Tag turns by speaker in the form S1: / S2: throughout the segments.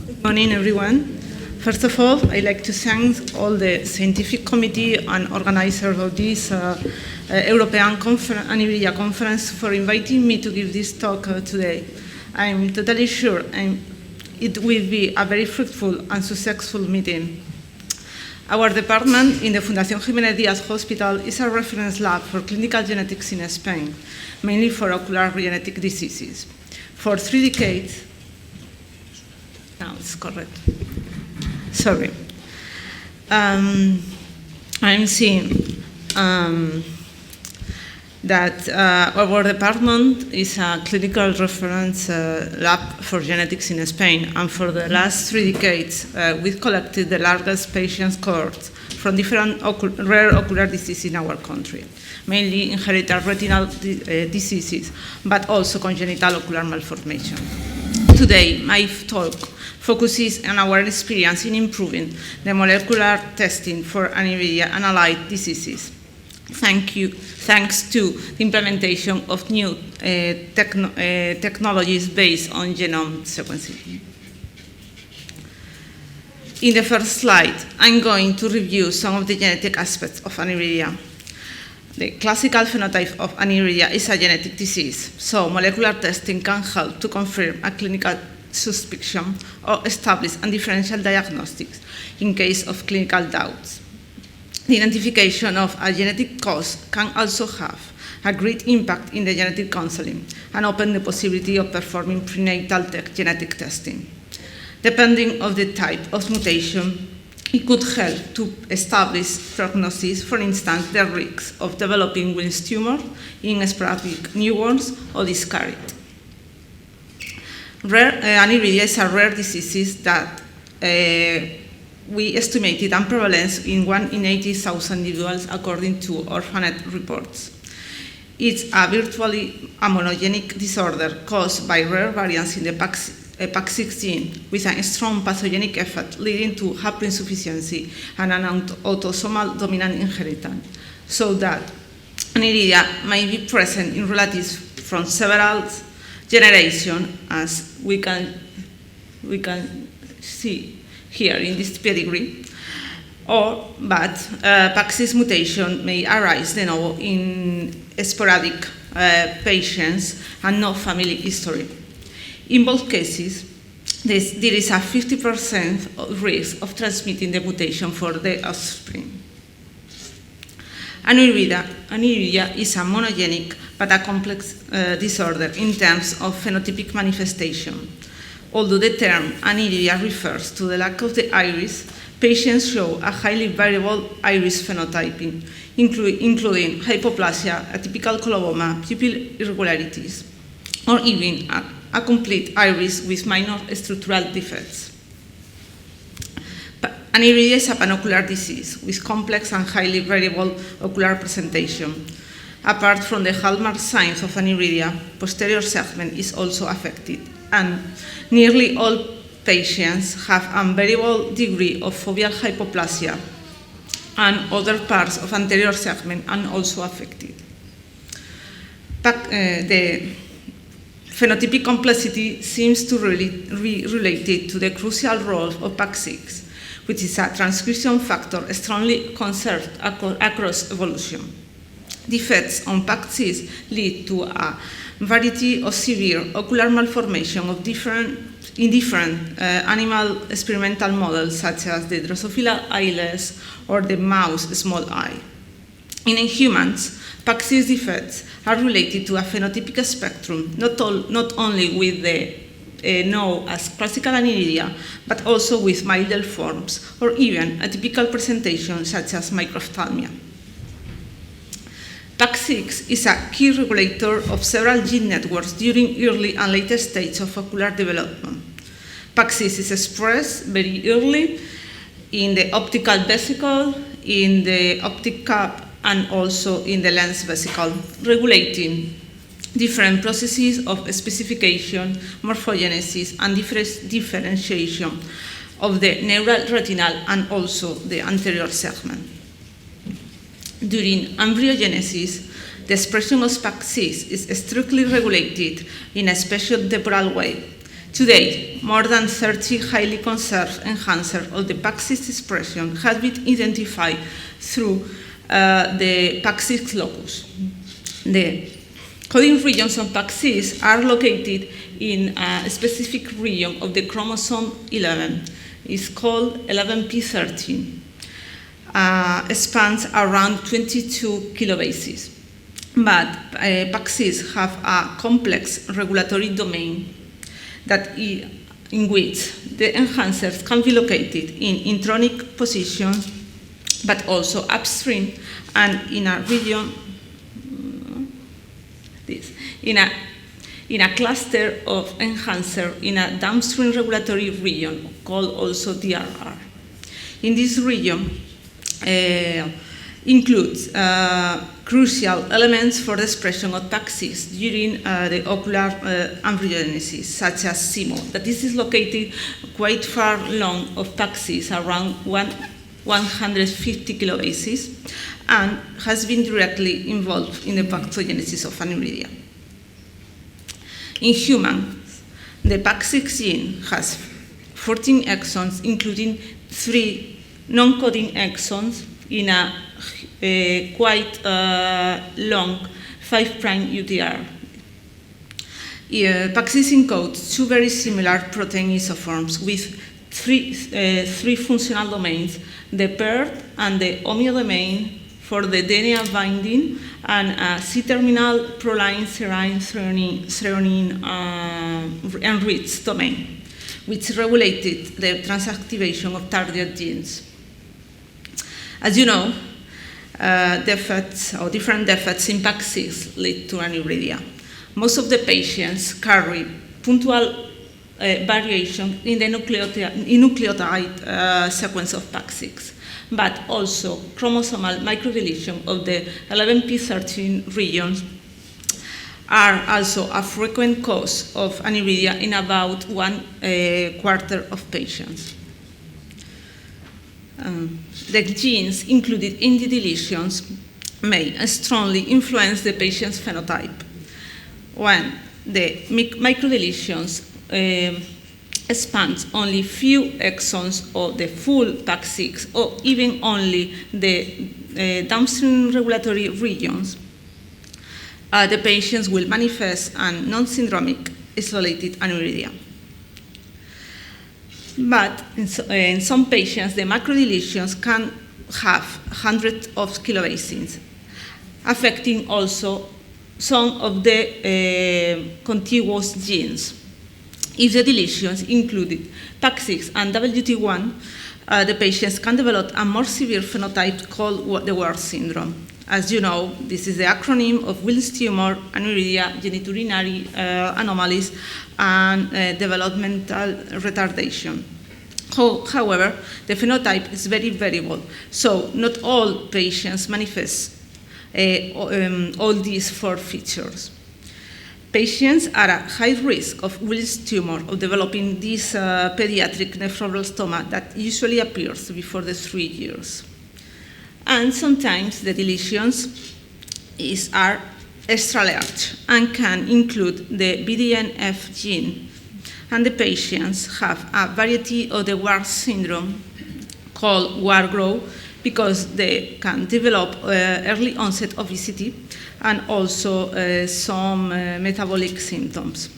S1: Good morning, everyone. First of all, I'd like to thank all the scientific committee and organizers of this European Aniridia conference for inviting me to give this talk today. I'm totally sure it will be a very fruitful and successful meeting. Our department in the Fundación Jiménez Díaz Hospital is a reference lab for clinical genetics in Spain, mainly for ocular genetic diseases. For 3 decades, now it's correct. Sorry. I'm seeing that our department is a clinical reference lab for genetics in Spain, and for the last 3 decades, we've collected the largest patients cohorts from different rare ocular diseases in our country, mainly inherited retinal diseases, but also congenital ocular malformation. Today, my talk focuses on our experience in improving the testing for Aniridia and allied diseases. Thanks to the implementation of new technologies based on genome sequencing. In the first slide, I'm going to review some of the genetic aspects of Aniridia. The classical phenotype of Aniridia is a genetic disease, so molecular testing can help to confirm a clinical suspicion or establish a differential diagnostics in case of clinical doubts. The identification of a genetic cause can also have a great impact in the genetic counseling and open the possibility of performing prenatal genetic testing. Depending on the type of mutation, it could help to establish prognosis, for instance, the risk of developing Wilms tumor in sporadic newborns or discarried. Aniridia is a rare disease that we estimated a prevalence in 1 in 80,000 individuals according to Orphanet reports. It's a virtually monogenic disorder caused by rare variants in the PAX6 gene with a strong pathogenic effect leading to haploinsufficiency and an autosomal dominant inheritance, so that Aniridia may be present in relatives from several generations, as we can see here in this pedigree, but PAX6 mutation may arise de novo in sporadic patients and no family history. In both cases, there is a 50% risk of transmitting the mutation for the offspring. Aniridia is a monogenic but a complex disorder in terms of phenotypic manifestation. Although the term Aniridia refers to the lack of the iris, patients show a highly variable iris phenotyping, including hypoplasia, atypical coloboma, pupil irregularities, or even a complete iris with minor structural defects. Aniridia is a panocular disease with complex and highly variable ocular presentation. Apart from the hallmark signs of Aniridia, posterior segment is also affected, and nearly all patients have a variable degree of foveal hypoplasia, and other parts of anterior segment are also affected. The phenotypic complexity seems to be related to the crucial role of PAX6, which is a transcription factor strongly conserved across evolution. Defects on PAX6 lead to a variety of severe ocular malformation in different animal experimental models, such as the Drosophila-IIS or the mouse small eye. In humans, PAX6 defects are related to a phenotypic spectrum, not only with the known as classical Aniridia, but also with milder forms or even atypical presentation such as microphthalmia. PAX6 is a key regulator of several gene networks during early and later stages of ocular development. PAX6 is expressed very early in the optical vesicle, in the optic cup, and also in the lens vesicle, regulating different processes of specification, morphogenesis, and differentiation of the neural retinal and also the anterior segment. During embryogenesis, the expression of PAX6 is strictly regulated in a spatial temporal way, Today, more than 30 highly conserved enhancers of the PAX6 expression have been identified through the PAX6 locus. The coding regions of PAX6 are located in a specific region of the chromosome 11. It's called 11p13. Spans around 22 kilobases. But PAX6 have a complex regulatory domain in which the enhancers can be located in intronic position, but also upstream and in a region, in a cluster of enhancer in a downstream regulatory region called also DRR. In this region includes crucial elements for the expression of PAX6 during the ocular embryogenesis, such as CIMO, that this is located quite far along of PAX6, around 150 kilobases, and has been directly involved in the pathogenesis of aniridia. In humans, the PAX6 gene has 14 exons, including 3 non-coding exons in a quite long 5' UTR. PAX6 encodes 2 very similar protein isoforms with three functional domains, the paired and the homeodomain for the DNA binding, and a C-terminal proline threonine enriched domain, which regulated the transactivation of target genes. As you know, defects or different defects in PAX6 lead to aniridia. Most of the patients carry punctual variation in the nucleotide sequence of PAX6, but also chromosomal microdeletion of the 11p13 regions are also a frequent cause of aniridia in about 1/4 of patients. The genes included in the deletions may strongly influence the patient's phenotype. When the microdeletions spans only few exons of the full PAX6 or even only the downstream regulatory regions, the patients will manifest a non-syndromic isolated aniridia. But in some patients, the macrodeletions can have hundreds of kilobases, affecting also some of the contiguous genes. If the deletions included PAX6 and WT1, the patients can develop a more severe phenotype called the Ward syndrome. As you know, this is the acronym of Wills tumor, aniridia, genitourinary anomalies, and developmental retardation. However, the phenotype is very variable, so not all patients manifest all these 4 features. Patients are at high risk of Wills tumor, of developing this pediatric nephroblastoma that usually appears before the 3 years. And sometimes the deletions are extra large and can include the BDNF gene, and the patients have a variety of the Ward syndrome called Ward growth because they can develop early onset obesity and also some metabolic symptoms.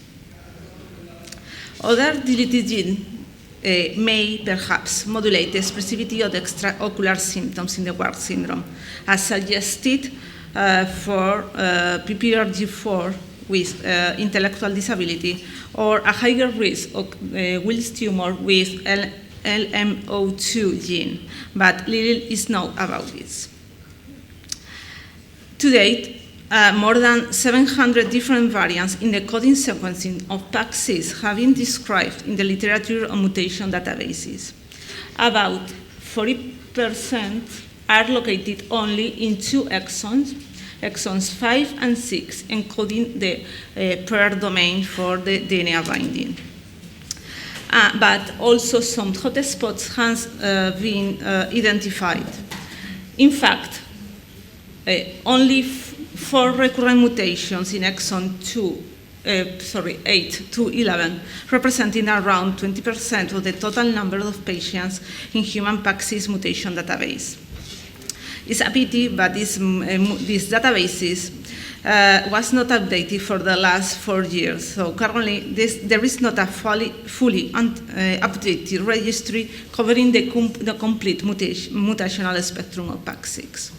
S1: Other deleted genes may perhaps modulate the expressivity of the extraocular symptoms in the Ward syndrome, as suggested for PPRG4 with intellectual disability, or a higher risk of Wills tumor with LMO2 gene, but little is known about this. To date, more than 700 different variants in the coding sequencing of PAX6 have been described in the literature on mutation databases. About 40% are located only in 2 exons, exons 5 and 6, encoding the paired domain for the DNA binding. But also some hotspots have been identified. In fact, only 4 recurrent mutations in exon 2 8 to 11, representing around 20% of the total number of patients in human PAX6 mutation database. It's a pity, but these databases was not updated for the last 4 years. So currently, there is not a fully updated registry covering the complete mutational spectrum of PAX6.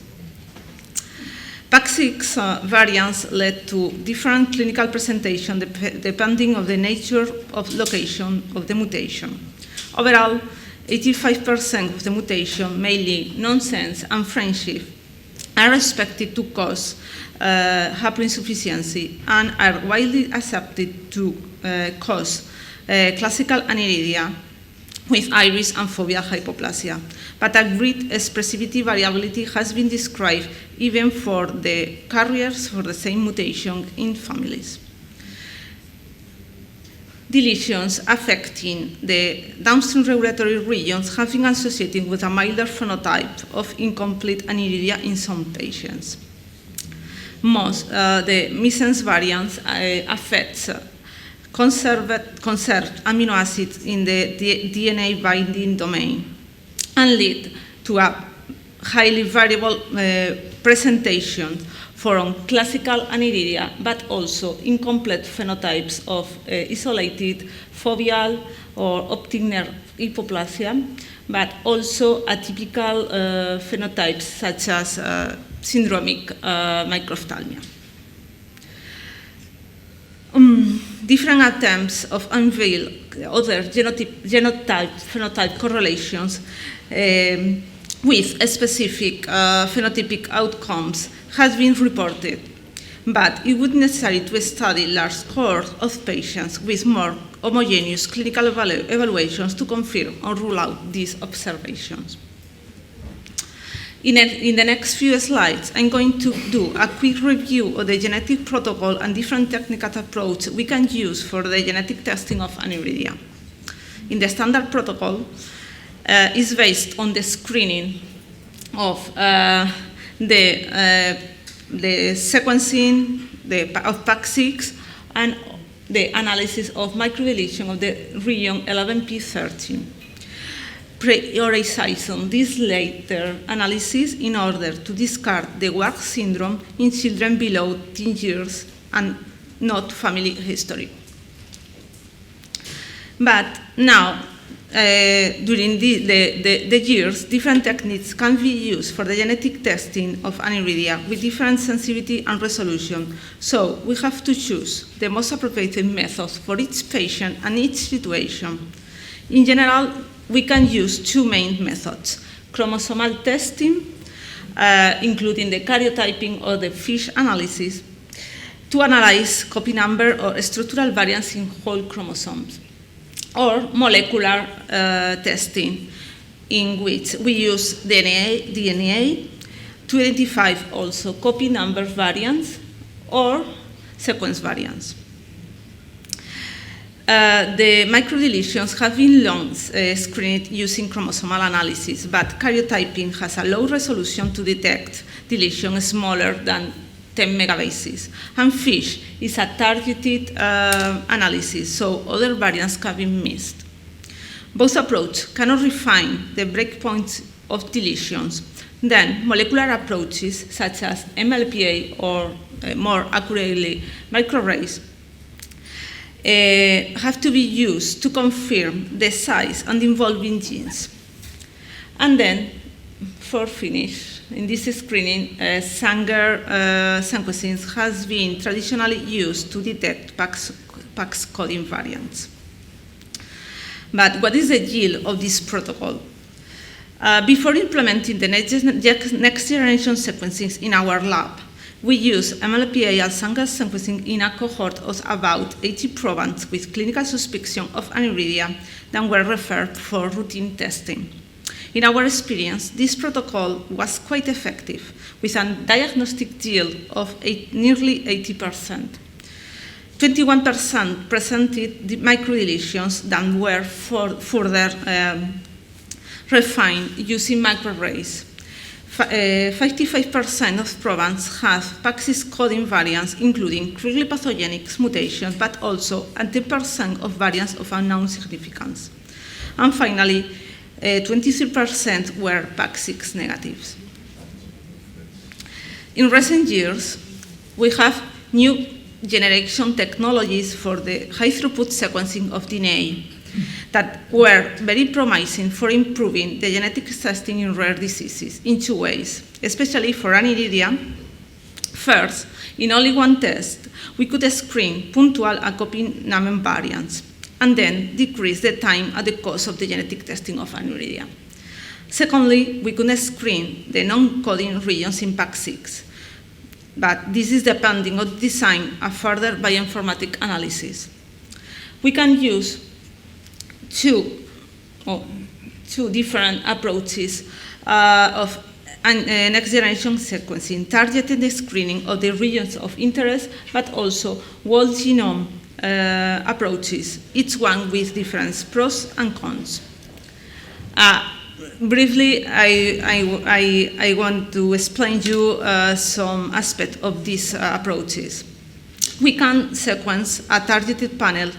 S1: PAX6 variants led to different clinical presentation depending on the nature of location of the mutation. Overall, 85% of the mutation, mainly nonsense and friendship, are expected to cause haploinsufficiency and are widely accepted to cause classical aniridia with iris and foveal hypoplasia. But a great expressivity variability has been described even for the carriers for the same mutation in families. Deletions affecting the downstream regulatory regions have been associated with a milder phenotype of incomplete aniridia in some patients. The missense variants affects conserved amino acids in the DNA binding domain and lead to a highly variable presentation for classical aniridia, but also incomplete phenotypes of isolated foveal or optic nerve hypoplasia, but also atypical phenotypes such as syndromic microphthalmia. Different attempts of unveil other genotype-phenotype correlations with specific phenotypic outcomes has been reported, but it would be necessary to study large cohorts of patients with more homogeneous clinical evaluations to confirm or rule out these observations. In the next few slides, I'm going to do a quick review of the genetic protocol and different technical approaches we can use for the genetic testing of aniridia. In the standard protocol, is based on the screening of the sequencing of PAX6 and the analysis of microdeletion of the region 11p13. Prioritizing this later analysis in order to discard the WARC syndrome in children below 10 years and not family history. But now, during the years, different techniques can be used for the genetic testing of aniridia with different sensitivity and resolution. So we have to choose the most appropriate methods for each patient and each situation. In general, we can use two main methods: chromosomal testing, including the karyotyping or the FISH analysis, to analyze copy number or structural variants in whole chromosomes, or molecular testing, in which we use DNA to identify also copy number variants or sequence variants. The microdeletions have been long screened using chromosomal analysis, but karyotyping has a low resolution to detect deletion smaller than 10 megabases. And FISH is a targeted analysis, so other variants can be missed. Both approaches cannot refine the breakpoints of deletions. Then molecular approaches such as MLPA or more accurately microarrays have to be used to confirm the size and involving genes. And then, for finish, in this screening, Sanger sequencing has been traditionally used to detect PAX coding variants. But what is the yield of this protocol? Before implementing the next generation sequencing in our lab, we use MLPA and Sanger sequencing in a cohort of about 80 probants with clinical suspicion of aniridia that were referred for routine testing. In our experience, this protocol was quite effective, with a diagnostic yield of nearly 80%. 21% presented the microdeletions that were further refined using microarrays. 55% of probes have PAX6 coding variants, including clearly pathogenic mutations, but also 10% of variants of unknown significance. And finally, 23% were PAX6 negatives. In recent years, we have new generation technologies for the high-throughput sequencing of DNA that were very promising for improving the genetic testing in rare diseases in two ways, especially for Aniridia. First, in only one test, we could screen punctual and copy nomen variants, and then decrease the time at the cost of the genetic testing of Aniridia. Secondly, we could screen the non-coding regions in PAX6, but this is depending on design and further bioinformatic analysis. We can use two different approaches of next-generation sequencing, targeted screening of the regions of interest, but also whole genome approaches, each one with different pros and cons. Briefly, I want to explain you some aspects of these approaches. We can sequence a targeted panel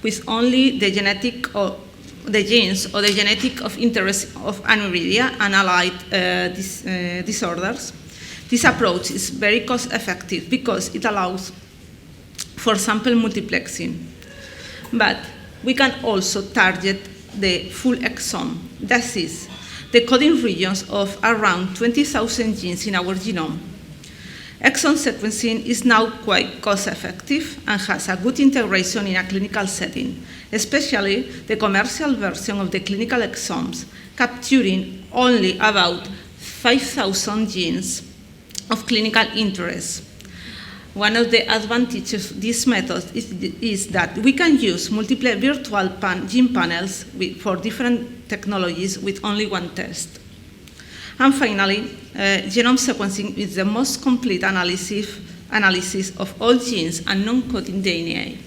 S1: with only the genetic or the genes or the genetic of interest of Aniridia and allied disorders. This approach is very cost-effective because it allows for sample multiplexing. But we can also target the full exome, that is, the coding regions of around 20,000 genes in our genome. Exome sequencing is now quite cost-effective and has a good integration in a clinical setting, especially the commercial version of the clinical exomes, capturing only about 5,000 genes of clinical interest. One of the advantages of this method is that we can use multiple virtual gene panels for different technologies with only one test. And finally, genome sequencing is the most complete analysis of all genes and non-coding DNA.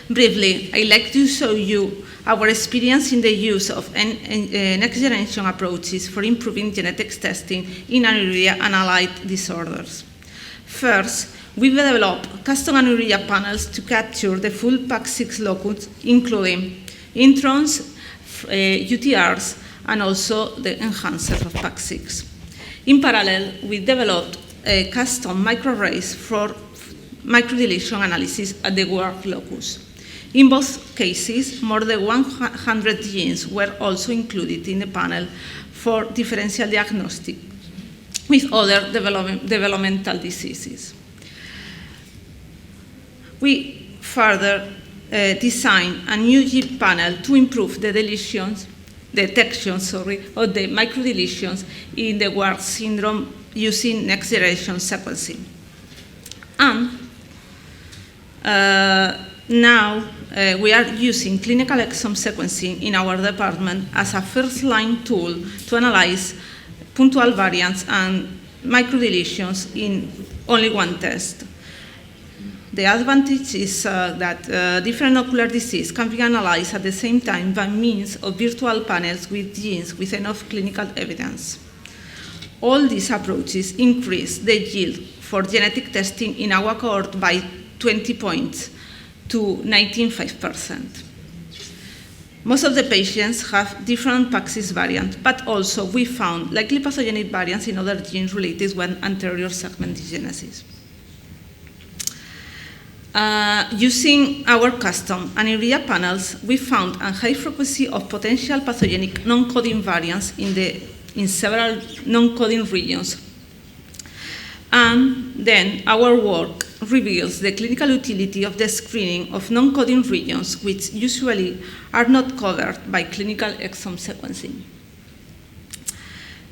S1: Briefly, I'd like to show you our experience in the use of next-generation approaches for improving genetics testing in Aniridia and allied disorders. First, we developed custom Aniridia panels to capture the full PAX6 locus, including introns, UTRs, and also the enhancer of PAX6. In parallel, we developed a custom microarrays for microdeletion analysis at the work locus. In both cases, more than 100 genes were also included in the panel for differential diagnostic with other developmental diseases. We further designed a new gene panel to improve the detection of the microdeletions in the Ward syndrome using next-generation sequencing. And now we are using clinical exome sequencing in our department as a first-line tool to analyze punctual variants and microdeletions in only one test. The advantage is that different ocular disease can be analyzed at the same time by means of virtual panels with genes with enough clinical evidence. All these approaches increase the yield for genetic testing in our cohort by 20 points to 95%. Most of the patients have different PAX6 variants, but also we found likely pathogenic variants in other genes related with anterior segment Jiménez. Using our custom Aniridia panels, we found a high frequency of potential pathogenic non-coding variants in several non-coding regions. And then our work reveals the clinical utility of the screening of non-coding regions, which usually are not covered by clinical exome sequencing.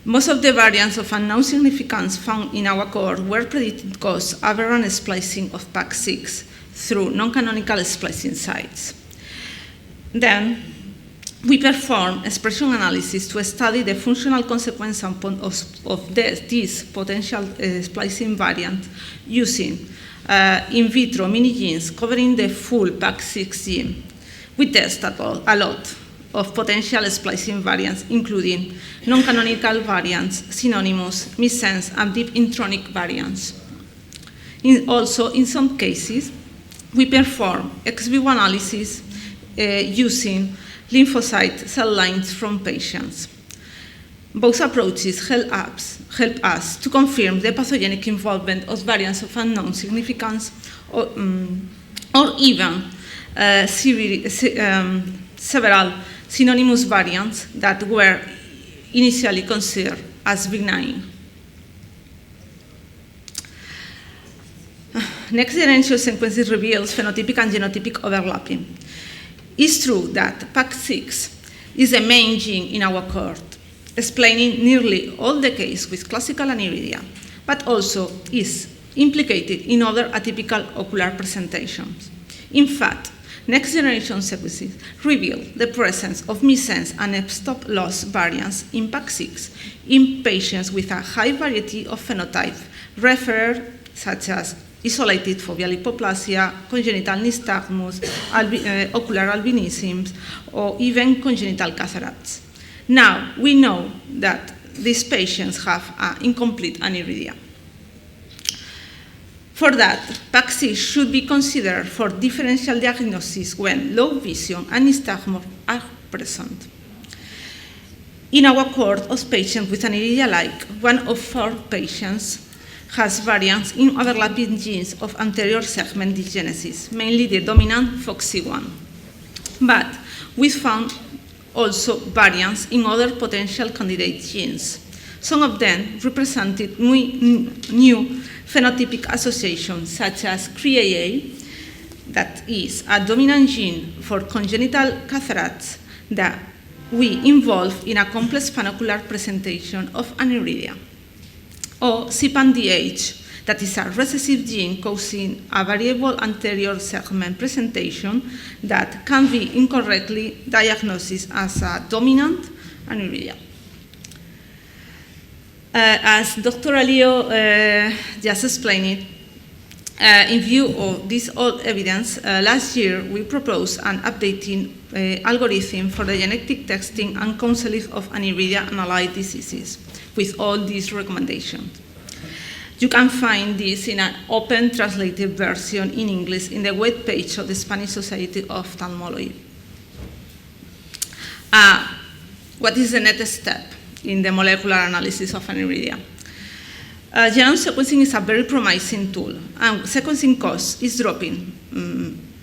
S1: Most of the variants of unknown significance found in our cohort were predicted cause aberrant splicing of PAX6 through non-canonical splicing sites. Then, we performed expression analysis to study the functional consequence of this potential splicing variant using in vitro mini-genes covering the full PAX6 gene. We tested a lot of potential splicing variants, including non-canonical variants, synonymous, missense, and deep intronic variants. Also, in some cases, we perform ex vivo analysis using lymphocyte cell lines from patients. Both approaches help us to confirm the pathogenic involvement of variants of unknown significance or even several synonymous variants that were initially considered as benign. Next-generation sequencing reveals phenotypic and genotypic overlapping. It's true that PAC6 is the main gene in our cohort, explaining nearly all the cases with classical aniridia, but also is implicated in other atypical ocular presentations. In fact, next-generation sequences reveal the presence of missense and f-stop loss variants in PAC6 in patients with a high variety of phenotype referred, such as isolated foveal hypoplasia, congenital nystagmus, ocular albinisms, or even congenital cataracts. Now, we know that these patients have incomplete aniridia. For that, PAC6 should be considered for differential diagnosis when low vision and nystagmus are present. In our cohort of patients with aniridia-like, 1 of 4 patients has variants in overlapping genes of anterior segment dysgenesis, mainly the dominant FOXC1. But we found also variants in other potential candidate genes. Some of them represented new phenotypic associations, such as CRIAA, that is a dominant gene for congenital cataracts that we involve in a complex panocular presentation of aniridia, or CPANDH, that is a recessive gene causing a variable anterior segment presentation that can be incorrectly diagnosed as a dominant aniridia. As Dr. Alio just explained it, in view of this old evidence, last year we proposed an updating algorithm for the genetic testing and counseling of aniridia and allied diseases with all these recommendations. You can find this in an open translated version in English in the web page of the Spanish Society of Ophthalmology. What is the next step in the molecular analysis of aniridia? Genome sequencing is a very promising tool, and sequencing cost is dropping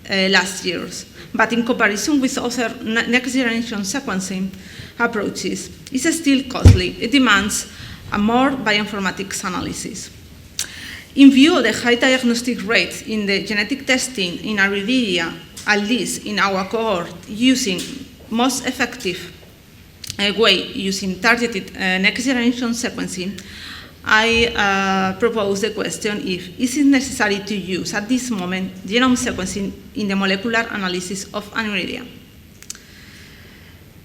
S1: last years. But in comparison with other next-generation sequencing approaches, it's still costly. It demands a more bioinformatics analysis. In view of the high diagnostic rates in the genetic testing in Aniridia, at least in our cohort, using most effective way using targeted next-generation sequencing, I propose the question if is it necessary to use at this moment genome sequencing in the molecular analysis of aniridia.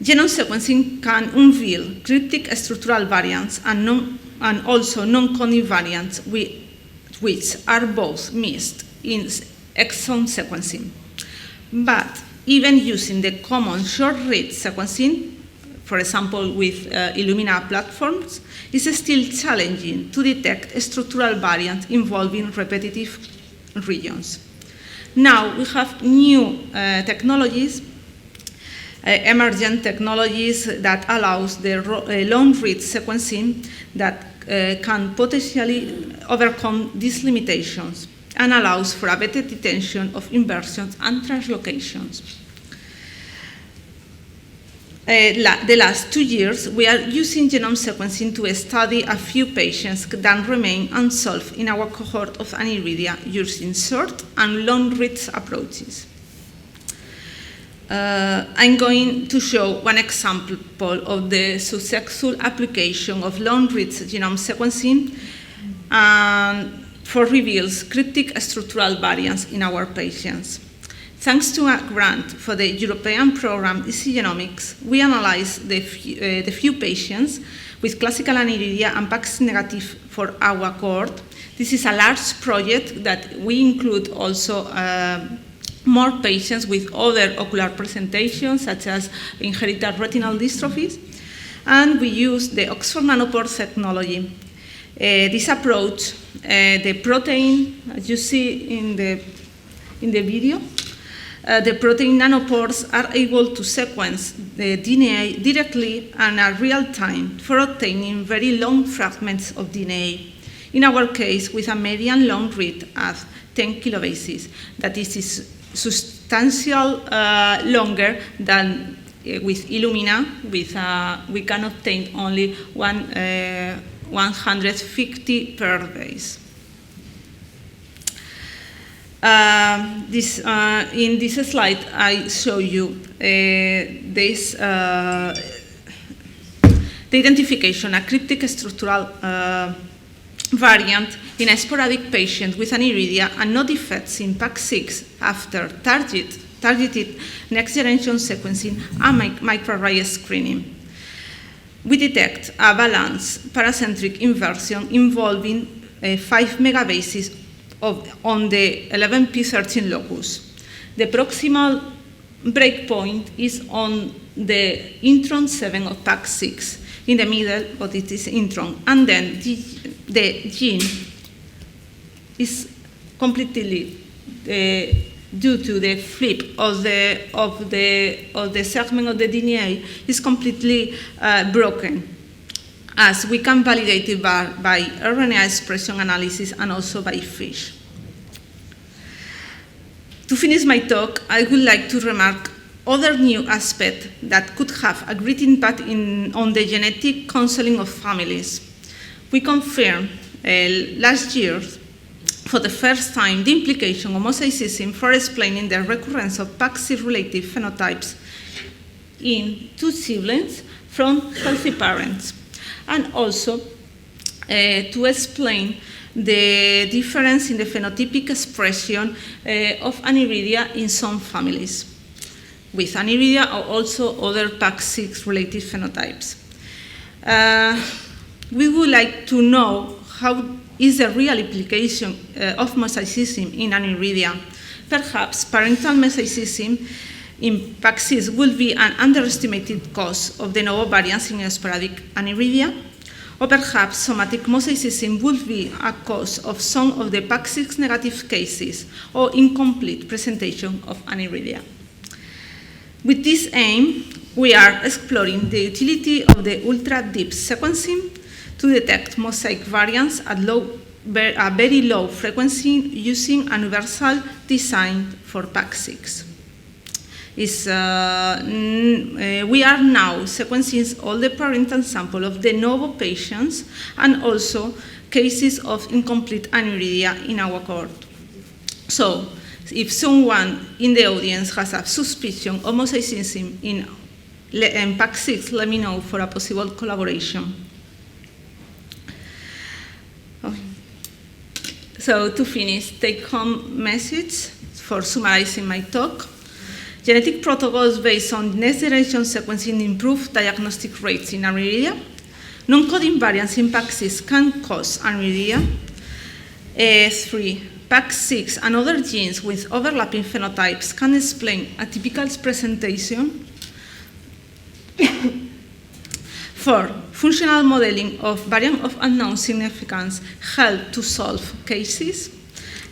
S1: Genome sequencing can unveil cryptic structural variants and also non-coding variants which are both missed in exome sequencing. But even using the common short-read sequencing, for example with Illumina platforms, is still challenging to detect structural variants involving repetitive regions. Now we have new technologies, emergent technologies that allows the long-read sequencing that can potentially overcome these limitations and allows for a better detection of inversions and translocations. The last 2 years, we are using genome sequencing to study a few patients that remain unsolved in our cohort of aniridia using short and long-read approaches. I'm going to show one example of the successful application of long-read genome sequencing for reveals cryptic structural variants in our patients. Thanks to a grant for the European program Easy Genomics, we analyzed the few patients with classical aniridia and PAX negative for our cohort. This is a large project that we include also more patients with other ocular presentations, such as inherited retinal dystrophies, and we use the Oxford nanopore technology. This approach, the protein, as you see in the video, the protein nanopores are able to sequence the DNA directly and at real time for obtaining very long fragments of DNA. In our case, with a median long read at 10 kilobases, that is substantial longer than with Illumina. We can obtain only 150 per base. In this slide, I show you the identification, a cryptic structural variant in a sporadic patient with aniridia and no defects in PAC6 after targeted next-generation sequencing and microarray screening. We detect a balanced paracentric inversion involving 5 megabases on the 11p13 locus. The proximal breakpoint is on the intron 7 of PAC6, in the middle of this intron, and then the gene is completely due to the flip of the segment of the DNA is completely broken, as we can validate it by RNA expression analysis and also by FISH. To finish my talk, I would like to remark other new aspects that could have a great impact on the genetic counseling of families. We confirmed last year, for the first time, the implication of mosaicism for explaining the recurrence of PAC6-related phenotypes in two siblings from healthy parents, and also to explain the difference in the phenotypic expression of aniridia in some families with aniridia or also other PAC6-related phenotypes. We would like to know how is the real implication of mosaicism in aniridia. Perhaps parental mosaicism in PAC6 will be an underestimated cause of de novo variants in sporadic aniridia, or perhaps somatic mosaicism will be a cause of some of the PAC6 negative cases or incomplete presentation of aniridia. With this aim, we are exploring the utility of the ultra-deep sequencing to detect mosaic variants at a very low frequency using a universal design for PAC6. We are now sequencing all the parental sample of de novo patients and also cases of incomplete aniridia in our cohort. So, if someone in the audience has a suspicion of mosaicism in PAC6, let me know for a possible collaboration. Okay. So to finish, take-home message for summarizing my talk. Genetic protocols based on next-generation sequencing improve diagnostic rates in aniridia. Non-coding variants in PAC6 can cause aniridia. 3. PAC6 and other genes with overlapping phenotypes can explain a typical presentation. 4. Functional modeling of variant of unknown significance help to solve cases.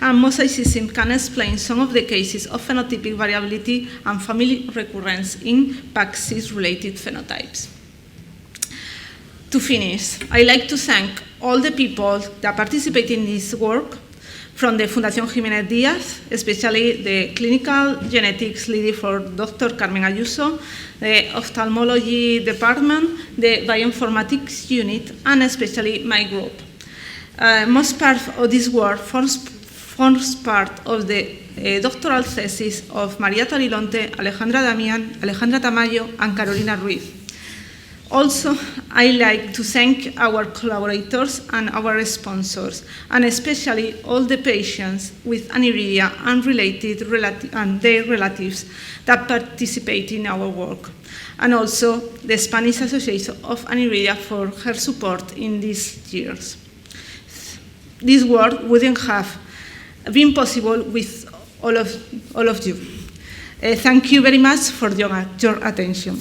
S1: And mosaicism can explain some of the cases of phenotypic variability and family recurrence in PAC6-related phenotypes. To finish, I'd like to thank all the people that participate in this work, from the Fundación Jiménez Díaz, especially the clinical genetics leader for Dr. Carmen Ayuso, the ophthalmology department, the bioinformatics unit, and especially my group. Most part of this work forms part of the doctoral thesis of María Torilonte, Alejandra Damián, Alejandra Tamayo, and Carolina Ruiz. Also, I'd like to thank our collaborators and our sponsors, and especially all the patients with aniridia and and their relatives that participate in our work, and also the Spanish Association of Aniridia for her support in these years. This work wouldn't have been possible all of you. Thank you very much for your attention.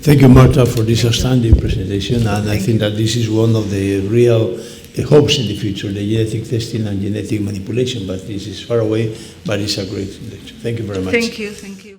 S2: Thank you, Marta, for this outstanding presentation, and I think that this is one of the real hopes in the future, the genetic testing and genetic manipulation, but this is far away, but it's a great lecture. Thank you very much.
S1: Thank you.